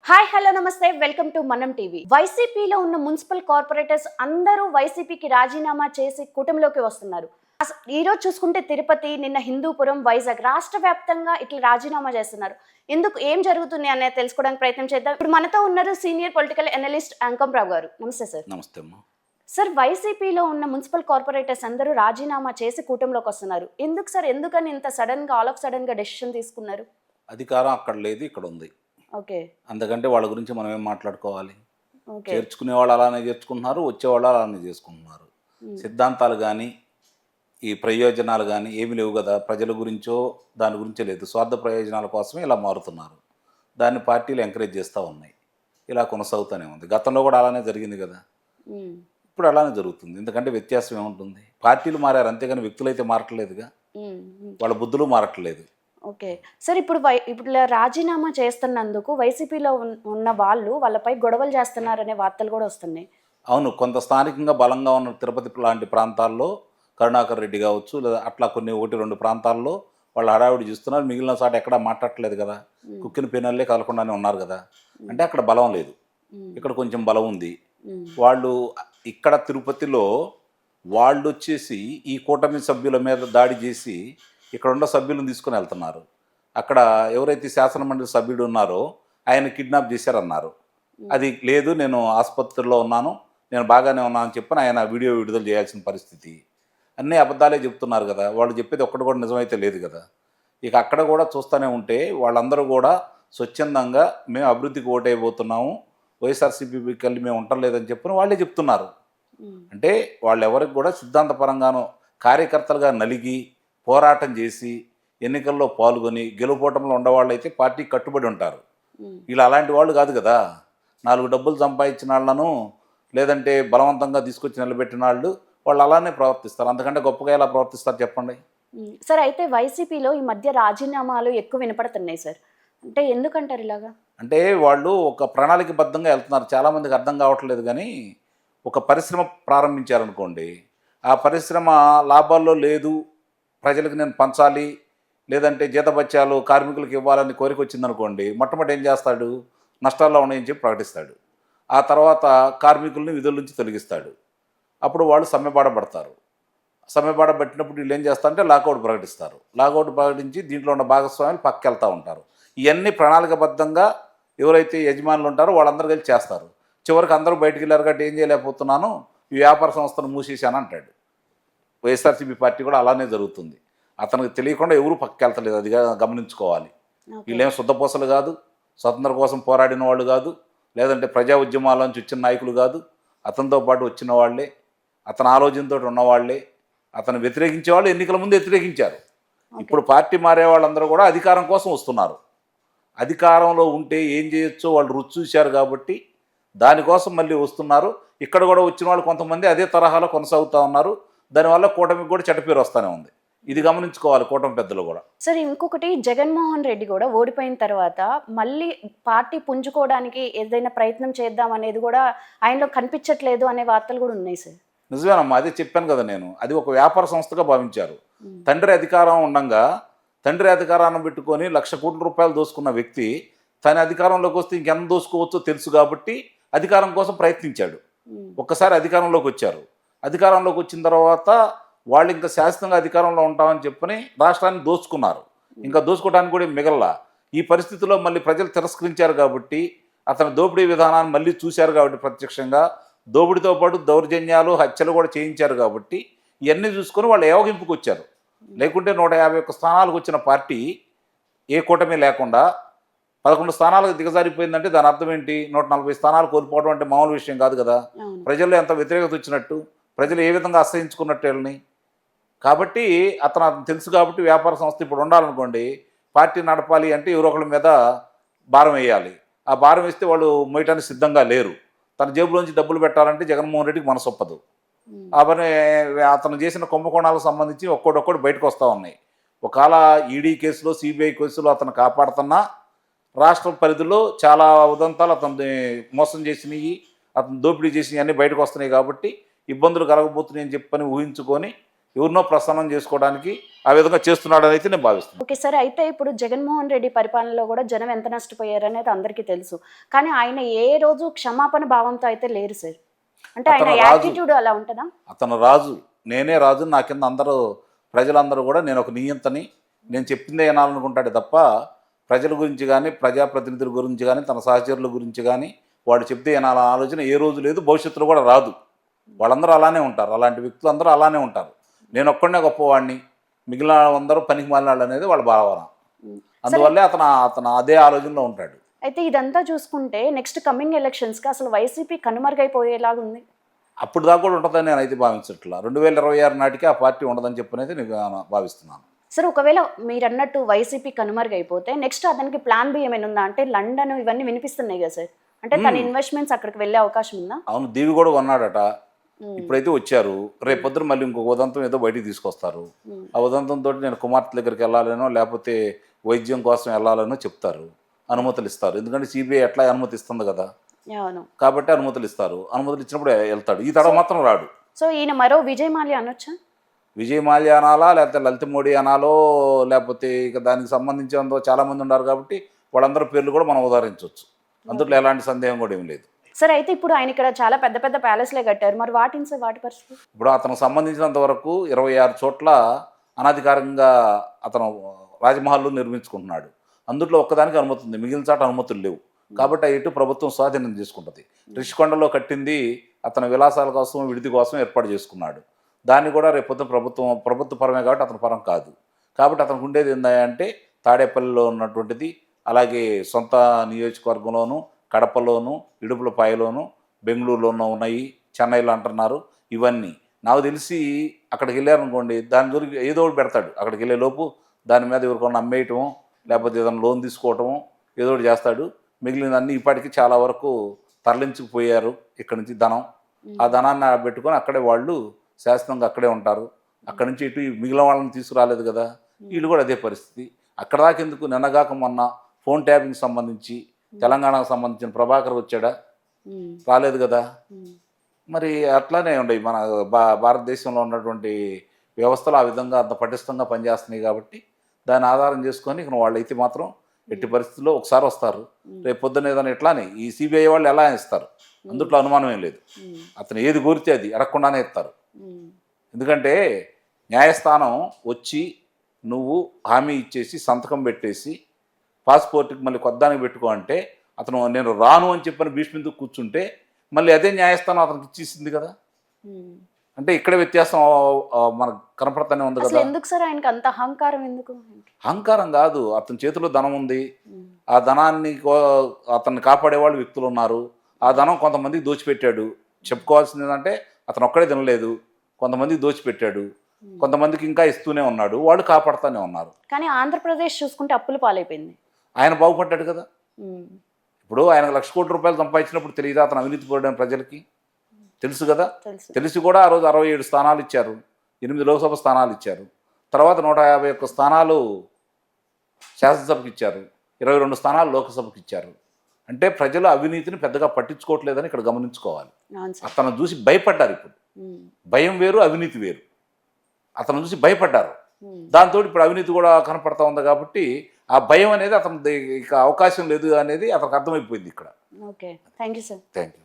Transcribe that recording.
Hi hello నమస్తే welcome to మనం TV. వైసీపీలో ఉన్న మున్సిపల్ కార్పొరేటర్స్ అందరూ వైసీపీకి రాజీనామా చేసి కూటమిలోకి వస్తున్నారు. ఈ రోజు చూసుకుంటే తిరుపతి, నిన్న హిందూపురం, వైజాగ్ రాష్ట్ర వ్యాప్తంగా ఇట్లా రాజీనామా చేస్తున్నారు. ఎందుకు ఏం జరుగుతుంది అనేది తెలుసుకోవడానికి ప్రయత్నం చేద్దాం. ఇప్పుడు మనతో ఉన్నారు సీనియర్ పొలిటికల్ అనలిస్ట్ అంకంరావు గారు. నమస్తే సార్. నమస్తే అమ్మా. సార్, వైసీపీలో ఉన్న మున్సిపల్ కార్పొరేటర్స్ అందరూ రాజీనామా చేసి కూటమిలోకి వస్తున్నారు. ఎందుకు సార్? ఎందుకని ఇంత సడన్ గా ఆల్ ఆఫ్ సడన్ గా డెసిషన్ తీసుకున్నారు? అధికారం అక్కడ లేదు, ఇక్కడ ఉంది. ఓకే. అందుకంటే వాళ్ళ గురించి మనం ఏం మాట్లాడుకోవాలి? ఓకే. చేర్చుకునే వాళ్ళు అలానే చేర్చుకుంటున్నారు, వచ్చేవాళ్ళు అలానే చేసుకుంటున్నారు. సిద్ధాంతాలు కానీ ఈ ప్రయోజనాలు కానీ ఏమి లేవు కదా. ప్రజల గురించో దాని గురించో లేదు, స్వార్థ ప్రయోజనాల కోసమే ఇలా మారుతున్నారు. దాన్ని పార్టీలు ఎంకరేజ్ చేస్తూ ఉన్నాయి. ఇలా కొనసాగుతూనే ఉంది. గతంలో కూడా అలానే జరిగింది కదా, ఇప్పుడు అలానే జరుగుతుంది. ఎందుకంటే వ్యత్యాసం ఏముంటుంది? పార్టీలు మారారు అంతేగాని వ్యక్తులు అయితే మారట్లేదుగా, వాళ్ళ బుద్ధులు మారట్లేదు. ఓకే సార్, ఇప్పుడు ఇప్పుడు రాజీనామా చేస్తున్నందుకు వైసీపీలో ఉన్న వాళ్ళు వాళ్ళపై గొడవలు చేస్తున్నారనే వార్తలు కూడా వస్తున్నాయి. అవును, కొంత స్థానికంగా బలంగా ఉన్న తిరుపతి లాంటి ప్రాంతాల్లో కరుణాకర్ రెడ్డి కావచ్చు, లేదా అట్లా కొన్ని 1-2 ప్రాంతాల్లో వాళ్ళు హడావిడి చూస్తున్నారు. మిగిలిన చోట ఎక్కడా మాట్లాడట్లేదు కదా, కుక్కిన పిన్నల్లే కలకుండానే ఉన్నారు కదా. అంటే అక్కడ బలం లేదు, ఇక్కడ కొంచెం బలం ఉంది. వాళ్ళు ఇక్కడ తిరుపతిలో వాళ్ళు వచ్చేసి ఈ కూటమి సభ్యుల మీద దాడి చేసి ఇక్కడ ఉన్న సభ్యులను తీసుకుని వెళ్తున్నారు. అక్కడ ఎవరైతే శాసనమండలి సభ్యుడు ఉన్నారో ఆయన కిడ్నాప్ చేశారన్నారు. అది లేదు, నేను ఆసుపత్రిలో ఉన్నాను, నేను బాగానే ఉన్నానని చెప్పని ఆయన వీడియో విడుదల చేయాల్సిన పరిస్థితి. అన్నీ అబద్ధాలే చెప్తున్నారు కదా. వాళ్ళు చెప్పేది ఒక్కటి కూడా నిజమైతే లేదు కదా. ఇక అక్కడ కూడా చూస్తూనే ఉంటే వాళ్ళందరూ కూడా స్వచ్ఛందంగా మేము అభివృద్ధికి ఓటైపోతున్నాము, వైఎస్ఆర్సీపీకి వెళ్ళి మేము ఉండలేదని చెప్పని వాళ్ళే చెప్తున్నారు. అంటే వాళ్ళు ఎవరికి కూడా సిద్ధాంతపరంగానో కార్యకర్తలుగా నలిగి పోరాటం చేసి ఎన్నికల్లో పాల్గొని గెలుపోవటంలో ఉండేవాళ్ళు అయితే పార్టీకి కట్టుబడి ఉంటారు. వీళ్ళు అలాంటి వాళ్ళు కాదు కదా. 4 డబ్బులు సంపాదించిన వాళ్ళను లేదంటే బలవంతంగా తీసుకొచ్చి నిలబెట్టిన వాళ్ళు అలానే ప్రవర్తిస్తారు. అంతకంటే గొప్పగా ఎలా ప్రవర్తిస్తారు చెప్పండి. సార్, అయితే వైసీపీలో ఈ మధ్య రాజీనామాలు ఎక్కువ వినపడుతున్నాయి సార్. అంటే ఎందుకంటారు ఇలాగా? అంటే వాళ్ళు ఒక ప్రణాళికబద్ధంగా వెళ్తున్నారు. చాలామందికి అర్థం కావట్లేదు. కానీ ఒక పరిశ్రమ ప్రారంభించారనుకోండి, ఆ పరిశ్రమ లాభాల్లో లేదు, ప్రజలకు నేను పంచాలి, లేదంటే జీతభత్యాలు కార్మికులకు ఇవ్వాలని కోరిక వచ్చిందనుకోండి, మొట్టమొదటి ఏం చేస్తాడు? నష్టాల్లో ఉన్నాయని చెప్పి ప్రకటిస్తాడు. ఆ తర్వాత కార్మికుల్ని విధుల నుంచి తొలగిస్తాడు. అప్పుడు వాళ్ళు సమ్మెబాడబడతారు. సమ్మెబాడబట్టినప్పుడు వీళ్ళు ఏం చేస్తారంటే లాకౌట్ ప్రకటిస్తారు. లాకౌట్ ప్రకటించి దీంట్లో ఉన్న భాగస్వాములు పక్కకి వెళ్తూ ఉంటారు. ఇవన్నీ ప్రణాళికబద్ధంగా ఎవరైతే యజమానులు ఉంటారో వాళ్ళందరూ కలిసి చేస్తారు. చివరికి అందరూ బయటికి వెళ్ళారు కాబట్టి ఏం చేయలేకపోతున్నాను, ఈ వ్యాపార సంస్థను మూసేశాను అంటాడు. వైఎస్ఆర్సీపీ పార్టీ కూడా అలానే జరుగుతుంది. అతనికి తెలియకుండా ఎవరు పక్కకి వెళ్తలేదు, అది గమనించుకోవాలి. వీళ్ళేం శుద్ధపూసలు కాదు, స్వతంత్రం కోసం పోరాడిన వాళ్ళు కాదు, లేదంటే ప్రజా ఉద్యమాల నుంచి వచ్చిన నాయకులు కాదు. అతనితో పాటు వచ్చిన వాళ్ళే, అతని ఆలోచనతో ఉన్నవాళ్లే. అతను వ్యతిరేకించే వాళ్ళు ఎన్నికల ముందు వ్యతిరేకించారు. ఇప్పుడు పార్టీ మారే వాళ్ళందరూ కూడా అధికారం కోసం వస్తున్నారు. అధికారంలో ఉంటే ఏం చేయొచ్చో వాళ్ళు రుచి చూశారు కాబట్టి దానికోసం మళ్ళీ వస్తున్నారు. ఇక్కడ కూడా వచ్చిన వాళ్ళు కొంతమంది అదే తరహాలో కొనసాగుతూ ఉన్నారు. దానివల్ల కూటమికి కూడా చెడ్డపేరు వస్తూనే ఉంది. ఇది గమనించుకోవాలి కూటమి పెద్దలు కూడా. సార్, ఇంకొకటి, జగన్మోహన్ రెడ్డి కూడా ఓడిపోయిన తర్వాత మళ్ళీ పార్టీ పుంజుకోవడానికి ఏదైనా ప్రయత్నం చేద్దాం అనేది కూడా ఆయనలో కనిపించట్లేదు అనే వార్తలు కూడా ఉన్నాయి సార్. నిజమేనమ్మా, అదే చెప్పాను కదా నేను. అది ఒక వ్యాపార సంస్థగా భావించారు. తండ్రి అధికారం ఉండగా తండ్రి అధికారాన్ని పెట్టుకొని 1,00,000 కోట్ల రూపాయలు దోసుకున్న వ్యక్తి తన అధికారంలోకి వస్తే ఇంకెంత దోసుకోవచ్చో తెలుసు కాబట్టి అధికారం కోసం ప్రయత్నించాడు. ఒక్కసారి అధికారంలోకి వచ్చారు. అధికారంలోకి వచ్చిన తర్వాత వాళ్ళు ఇంకా శాశ్వతంగా అధికారంలో ఉంటామని చెప్పని రాష్ట్రాన్ని దోచుకున్నారు. ఇంకా దోచుకోవడానికి కూడా మిగల్లా. ఈ పరిస్థితిలో మళ్ళీ ప్రజలు తిరస్కరించారు కాబట్టి, అతని దోపిడీ విధానాన్ని మళ్ళీ చూశారు కాబట్టి ప్రత్యక్షంగా దోపిడీతో పాటు దౌర్జన్యాలు, హత్యలు కూడా చేయించారు కాబట్టి ఇవన్నీ చూసుకొని వాళ్ళు ఏవగింపుకి వచ్చారు. లేకుంటే 151 స్థానాలకు వచ్చిన పార్టీ ఏ కూటమి లేకుండా 11 స్థానాలకు దిగజారిపోయిందంటే దాని అర్థం ఏంటి? 140 స్థానాలు కోల్పోవడం అంటే మామూలు విషయం కాదు కదా. ప్రజల్లో ఎంత వ్యతిరేకత వచ్చినట్టు, ప్రజలు ఏ విధంగా అసహించుకున్నట్టు వీళ్ళని. కాబట్టి అతను తెలుసు కాబట్టి వ్యాపార సంస్థ ఇప్పుడు ఉండాలనుకోండి, పార్టీ నడపాలి అంటే ఎవరో ఒకళ్ళ మీద భారం వేయాలి. ఆ భారం వేస్తే వాళ్ళు మోయటానికి సిద్ధంగా లేరు. తన జేబులోంచి డబ్బులు పెట్టాలంటే జగన్మోహన్ రెడ్డికి మనసు ఒప్పదు. అవన్నీ అతను చేసిన కుంభకోణాలకు సంబంధించి ఒక్కొక్కటి బయటకు వస్తూ ఉన్నాయి. ఒకవేళ ఈడీ కేసులో, సిబిఐ కేసులో అతను కాపాడుతున్నా రాష్ట్ర పరిధిలో చాలా ఉదంతాలు అతన్ని మోసం చేసినవి, అతను దోపిడీ చేసినవి అన్నీ బయటకు వస్తున్నాయి కాబట్టి ఇబ్బందులు కలగబోతున్నాయని చెప్పని ఊహించుకొని ఎవరినో ప్రసన్నం చేసుకోవడానికి ఆ విధంగా చేస్తున్నాడని అయితే నేను భావిస్తున్నాను. ఓకే సార్, అయితే ఇప్పుడు జగన్మోహన్ రెడ్డి పరిపాలనలో కూడా జనం ఎంత నష్టపోయారు అనేది అందరికీ తెలుసు. కానీ ఆయన ఏ రోజు క్షమాపణ భావంతో అయితే లేరు సార్. అంటే ఆయన అతను రాజు. యాటిట్యూడ్ అలా ఉంటుందా? అతను రాజు, నేనే రాజు, నా కింద అందరూ ప్రజలందరూ కూడా నేను ఒక నియంతని, నేను చెప్పిందే వినాలనుకుంటాడే తప్ప ప్రజల గురించి కానీ ప్రజాప్రతినిధుల గురించి కానీ తన సహచరుల గురించి కానీ వాడు చెప్తే వినాలన్న ఆలోచన ఏ రోజు లేదు, భవిష్యత్తులో కూడా రాదు. వాళ్ళందరూ అలానే ఉంటారు, అలాంటి వ్యక్తులు అందరూ అలానే ఉంటారు. నేను ఒక్కడనే గొప్పవాడిని, మిగిలిన అందరూ పనికి మాలినాళ్ళు అనేది వాళ్ళ భావన. అందువల్లే అతను అదే ఆలోచనలో ఉంటాడు. అయితే ఇదంతా చూసుకుంటే నెక్స్ట్ కమింగ్ ఎలక్షన్స్కి అసలు వైసీపీ కనుమరుగైపోయేలాగా ఉంది. అప్పుడు దాకా కూడా ఉంటుందని నేను అయితే భావించట్లా. 2026 నాటికి ఆ పార్టీ ఉండదని చెప్పనేది నేను భావిస్తున్నాను. సార్, ఒకవేళ మీరు అన్నట్టు వైసీపీ కనుమరుగైపోతే నెక్స్ట్ అతనికి ప్లాన్ బి ఏమైనా ఉందా? అంటే లండన్ ఇవన్నీ వినిపిస్తున్నాయి కదా సార్, అంటే తన ఇన్వెస్ట్మెంట్స్ అక్కడికి వెళ్ళే అవకాశం ఉందా? అవును, దీవి కూడా కొన్నాడట. ఇప్పుడైతే వచ్చారు, రేపు పొద్దున మళ్ళీ ఇంకొక ఉదంతం ఏదో బయటికి తీసుకొస్తారు. ఆ ఉదంతంతో నేను కుమార్తె దగ్గరికి వెళ్ళాలనో లేకపోతే వైద్యం కోసం వెళ్ళాలనో చెప్తారు, అనుమతులు ఇస్తారు. ఎందుకంటే సిబిఐ ఎట్లా అనుమతి ఇస్తుంది కదా, అవును. కాబట్టి అనుమతులు ఇస్తారు. అనుమతులు ఇచ్చినప్పుడు వెళ్తాడు. ఈ తడవ మాత్రం రాడు. సో ఈయన మరో విజయ్ మాల్యా అనొచ్చా? విజయ్ మాల్యా అనాలా, లేకపోతే లలిత మోడీ అనాలో, లేకపోతే ఇక దానికి సంబంధించినంత చాలామంది ఉన్నారు కాబట్టి వాళ్ళందరి పేర్లు కూడా మనం ఉదాహరించవచ్చు. అందులో ఎలాంటి సందేహం కూడా ఏం లేదు. సార్, అయితే ఇప్పుడు ఆయన ఇక్కడ చాలా పెద్ద పెద్ద ప్యాలెస్లే కట్టారు, మరి వాటిని సార్ వాటి పరిస్థితి? ఇప్పుడు అతనికి సంబంధించినంత వరకు 26 చోట్ల అనధికారికంగా అతను రాజమహల్లు నిర్మించుకుంటున్నాడు. అందులో ఒక్కదానికి అనుమతి ఉంది, మిగిలిన చాట అనుమతులు లేవు. కాబట్టి ఇటు ప్రభుత్వం స్వాధీనం చేసుకుంటుంది. రిషికొండలో కట్టింది అతని విలాసాల కోసం, విడిది కోసం ఏర్పాటు చేసుకున్నాడు. దాన్ని కూడా రేపొద్దు ప్రభుత్వ పరమే కాబట్టి అతని పరం కాదు. కాబట్టి అతనికి ఉండేది ఏంటంటే తాడేపల్లిలో ఉన్నటువంటిది, అలాగే సొంత నియోజకవర్గంలోను, కడపలోను, ఇడుపులపాయలోను, బెంగళూరులోనూ ఉన్నాయి, చెన్నైలో అంటున్నారు. ఇవన్నీ నాకు తెలిసి అక్కడికి వెళ్ళారనుకోండి, దాని గురించి ఏదో ఒకటి పెడతాడు. అక్కడికి వెళ్ళే లోపు దాని మీద ఎవరికొన్న అమ్మేయటము, లేకపోతే ఏదైనా లోన్ తీసుకోవటము, ఏదో ఒకటి చేస్తాడు. మిగిలినన్నీ ఇప్పటికీ చాలా వరకు తరలించుకుపోయారు ఇక్కడి నుంచి ధనం. ఆ ధనాన్ని పెట్టుకొని అక్కడే వాళ్ళు శాశ్వతంగా అక్కడే ఉంటారు. అక్కడి నుంచి ఇటు మిగిలిన వాళ్ళని తీసుకురాలేదు కదా, వీళ్ళు కూడా అదే పరిస్థితి. అక్కడ దాకా ఎందుకు, నిన్నగాక మొన్న ఫోన్ ట్యాపింగ్ సంబంధించి తెలంగాణకు సంబంధించిన ప్రభాకర్ వచ్చాడా? రాలేదు కదా. మరి అట్లానే ఉండవు మన భారతదేశంలో ఉన్నటువంటి వ్యవస్థలు ఆ విధంగా అంత పటిష్టంగా పనిచేస్తున్నాయి. కాబట్టి దాన్ని ఆధారం చేసుకొని ఇక వాళ్ళైతే మాత్రం ఎట్టి పరిస్థితుల్లో ఒకసారి వస్తారు, రేపు పొద్దున్న ఏదైనా ఇట్లానే ఈ సిబిఐ వాళ్ళు ఎలా ఇస్తారు, అందుట్లో అనుమానం ఏం లేదు. అతను ఏది కోరితే అది అడగకుండానే ఇస్తారు. ఎందుకంటే న్యాయస్థానం వచ్చి నువ్వు హామీ ఇచ్చేసి సంతకం పెట్టేసి పాస్పోర్ట్కి మళ్ళీ కొద్దానికి పెట్టుకో అంటే అతను నేను రాను అని చెప్పని భీష్మిందుకు కూర్చుంటే మళ్ళీ అదే న్యాయస్థానం అతనికి ఇచ్చేసింది కదా. అంటే ఇక్కడ వ్యత్యాసం మనకు కనపడతానే ఉంది కదా. ఎందుకు సార్ ఆయనకి అంత అహంకారం? ఎందుకు అహంకారం కాదు, అతని చేతిలో ధనం ఉంది. ఆ ధనాన్ని అతన్ని కాపాడే వాళ్ళు వ్యక్తులు ఉన్నారు. ఆ ధనం కొంతమందికి దోచిపెట్టాడు. చెప్పుకోవాల్సింది ఏంటంటే అతను ఒక్కడే తినలేదు, కొంతమందికి దోచిపెట్టాడు, కొంతమందికి ఇంకా ఇస్తూనే ఉన్నాడు, వాళ్ళు కాపాడుతూనే ఉన్నారు. కానీ ఆంధ్రప్రదేశ్ చూసుకుంటే అప్పులు పాలైపోయింది. ఆయన బాగుపడ్డాడు కదా. ఇప్పుడు ఆయనకు ₹1,00,00,000 సంపాదించినప్పుడు తెలియదా అతను అవినీతి పడ్డాడు? ప్రజలకి తెలుసు కదా. తెలిసి కూడా ఆ రోజు 67 స్థానాలు ఇచ్చారు, 8 లోక్సభ స్థానాలు ఇచ్చారు, తర్వాత 151 స్థానాలు శాసనసభకు ఇచ్చారు, 22 స్థానాలు లోక్సభకు ఇచ్చారు. అంటే ప్రజలు అవినీతిని పెద్దగా పట్టించుకోవట్లేదని ఇక్కడ గమనించుకోవాలి. అతను చూసి భయపడ్డారు. ఇప్పుడు భయం వేరు, అవినీతి వేరు. అతను చూసి భయపడ్డారు. దాంతో ఇప్పుడు అవినీతి కూడా కనపడతా ఉంది. కాబట్టి ఆ భయం అనేది అతను ఇక అవకాశం లేదు అనేది అతనికి అర్థమైపోయింది ఇక్కడ. Okay, thank you sir. Thank you.